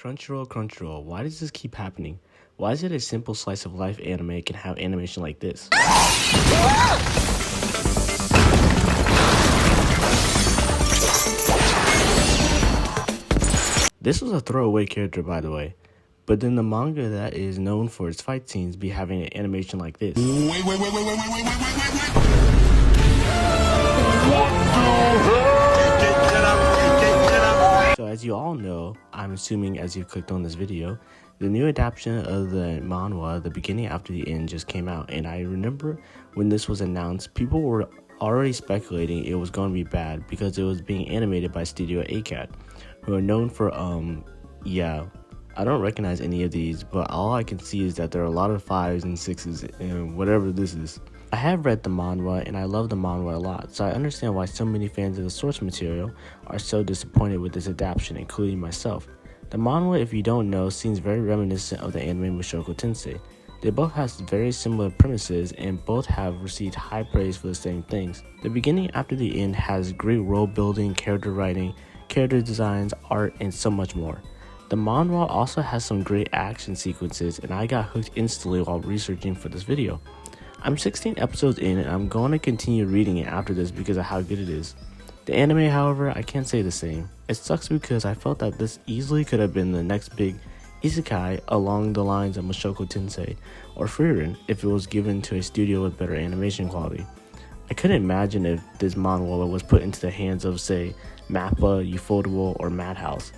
Crunchyroll, Crunchyroll, why does this keep happening? Why is it a simple slice of life anime can have animation like this? This was a throwaway character, by the way. But then the manga that is known for its fight scenes be having an animation like this. So as you all know, I'm assuming as you clicked on this video, the new adaptation of the manhwa, The Beginning After the End, just came out. And I remember when this was announced, people were already speculating it was going to be bad because it was being animated by Studio ACAT, who are known for, I don't recognize any of these, but all I can see is that there are a lot of 5s and 6s and whatever this is. I have read the manhwa and I love the manhwa a lot, so I understand why so many fans of the source material are so disappointed with this adaptation, including myself. The manhwa, if you don't know, seems very reminiscent of the anime Mushoku Tensei. They both have very similar premises and both have received high praise for the same things. The Beginning After the End has great world building, character writing, character designs, art, and so much more. The manhwa also has some great action sequences and I got hooked instantly while researching for this video. I'm 16 episodes in and I'm going to continue reading it after this because of how good it is. The anime, however, I can't say the same. It sucks because I felt that this easily could have been the next big isekai along the lines of Mushoku Tensei or Frieren if it was given to a studio with better animation quality. I couldn't imagine if this manhwa was put into the hands of, say, Mappa, Ufotable, or Madhouse.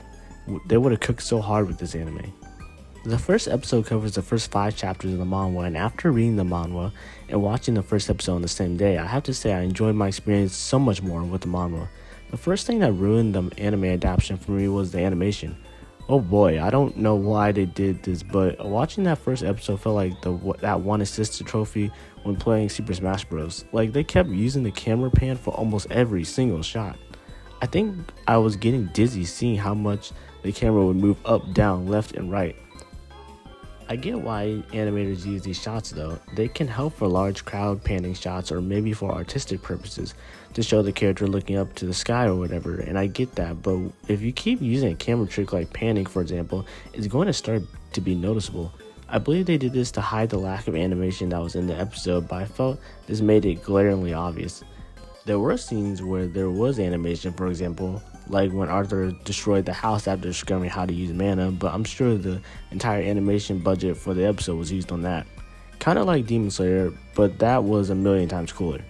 They would have cooked so hard with this anime. The first episode covers the first 5 chapters of the manhwa, and after reading the manhwa and watching the first episode on the same day, I have to say I enjoyed my experience so much more with the manhwa. The first thing that ruined the anime adaptation for me was the animation. Oh boy, I don't know why they did this, but watching that first episode felt like that one assisted trophy when playing Super Smash Bros. Like they kept using the camera pan for almost every single shot. I think I was getting dizzy seeing how much the camera would move up, down, left, and right. I get why animators use these shots though. They can help for large crowd panning shots or maybe for artistic purposes to show the character looking up to the sky or whatever, and I get that, but if you keep using a camera trick like panning for example, it's going to start to be noticeable. I believe they did this to hide the lack of animation that was in the episode, but I felt this made it glaringly obvious. There were scenes where there was animation, for example, like when Arthur destroyed the house after discovering how to use mana, but I'm sure the entire animation budget for the episode was used on that. Kinda like Demon Slayer, but that was a million times cooler.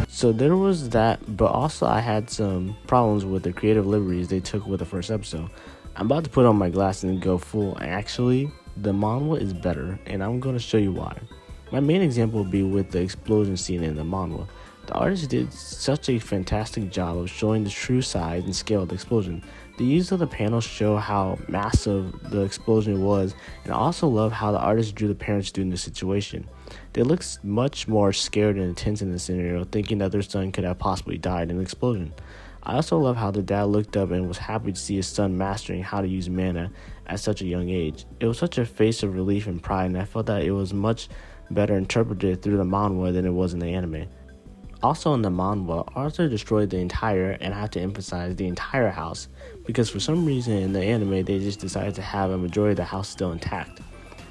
So there was that, but also I had some problems with the creative liberties they took with the first episode. I'm about to put on my glasses and go full. Actually, the manhwa is better, and I'm going to show you why. My main example would be with the explosion scene in the manhwa. The artist did such a fantastic job of showing the true size and scale of the explosion. The use of the panels show how massive the explosion was, and I also love how the artist drew the parents during the situation. They looked much more scared and intense in the scenario, thinking that their son could have possibly died in the explosion. I also love how the dad looked up and was happy to see his son mastering how to use mana at such a young age. It was such a face of relief and pride, and I felt that it was much better interpreted through the manhwa than it was in the anime. Also in the manhwa, Arthur destroyed the entire, and I have to emphasize the entire house, because for some reason in the anime they just decided to have a majority of the house still intact.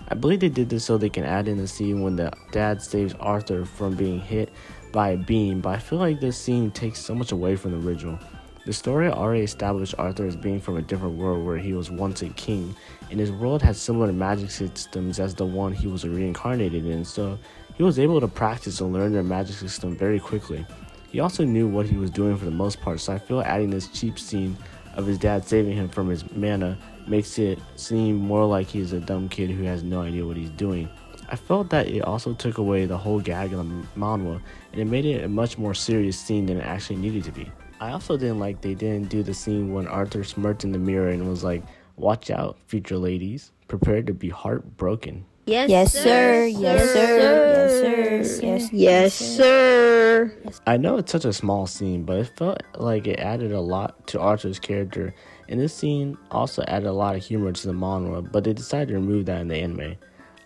I believe they did this so they can add in the scene when the dad saves Arthur from being hit by a beam, but I feel like this scene takes so much away from the original. The story already established Arthur as being from a different world where he was once a king, and his world had similar magic systems as the one he was reincarnated in, so he was able to practice and learn their magic system very quickly. He also knew what he was doing for the most part, so I feel adding this cheap scene of his dad saving him from his mana makes it seem more like he's a dumb kid who has no idea what he's doing. I felt that it also took away the whole gag of the manhwa, and it made it a much more serious scene than it actually needed to be. I also didn't like they didn't do the scene when Arthur smirked in the mirror and was like, "Watch out, future ladies, prepare to be heartbroken." Yes, sir. Yes, sir. Yes, sir. I know it's such a small scene, but it felt like it added a lot to Arthur's character, and this scene also added a lot of humor to the manhwa, but they decided to remove that in the anime.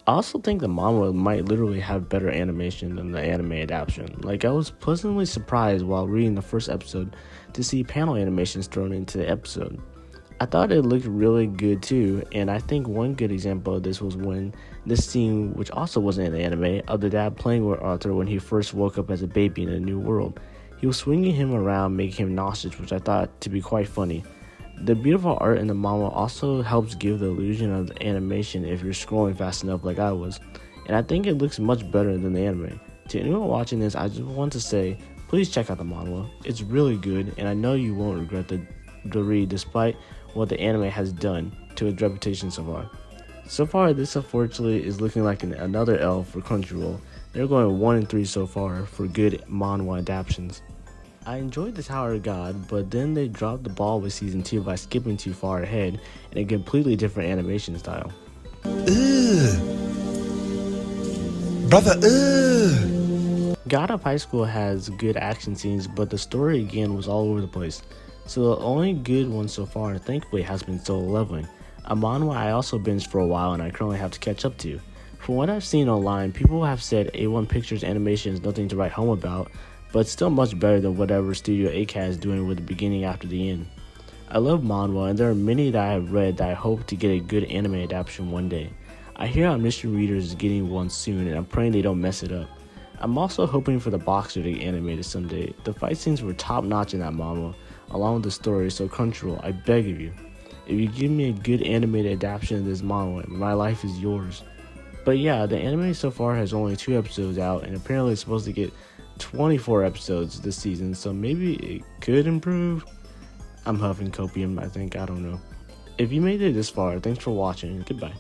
I also think the manhwa might literally have better animation than the anime adaptation. Like, I was pleasantly surprised while reading the first episode to see panel animations thrown into the episode. I thought it looked really good too, and I think one good example of this was when this scene, which also wasn't in the anime, of the dad playing with Arthur when he first woke up as a baby in a new world. He was swinging him around, making him nauseous, which I thought to be quite funny. The beautiful art in the manhwa also helps give the illusion of the animation if you're scrolling fast enough like I was, and I think it looks much better than the anime. To anyone watching this, I just want to say, please check out the manhwa. It's really good, and I know you won't regret the read despite what the anime has done to its reputation so far. So far, this unfortunately is looking like another L for Crunchyroll. They're going 1 and 3 so far for good manhwa adaptations. I enjoyed the Tower of God, but then they dropped the ball with season 2 by skipping too far ahead in a completely different animation style. Brother, God of High School has good action scenes, but the story again was all over the place. So the only good one so far, thankfully, has been Solo Leveling, a manhwa I also binged for a while and I currently have to catch up to. From what I've seen online, people have said A1 Pictures animation is nothing to write home about, but it's still much better than whatever Studio ACAT is doing with the beginning after the end. I love manhwa, and there are many that I have read that I hope to get a good anime adaptation one day. I hear Omniscient Readers is getting one soon, and I'm praying they don't mess it up. I'm also hoping for the Boxer to get animated someday. The fight scenes were top notch in that manhwa, along with the story, so Crunchyroll, I beg of you, if you give me a good animated adaptation of this manhwa, my life is yours. But yeah, the anime so far has only 2 episodes out, and apparently it's supposed to get 24 episodes this season, so maybe it could improve. I'm huffing copium, I think, I don't know. If you made it this far, thanks for watching, goodbye.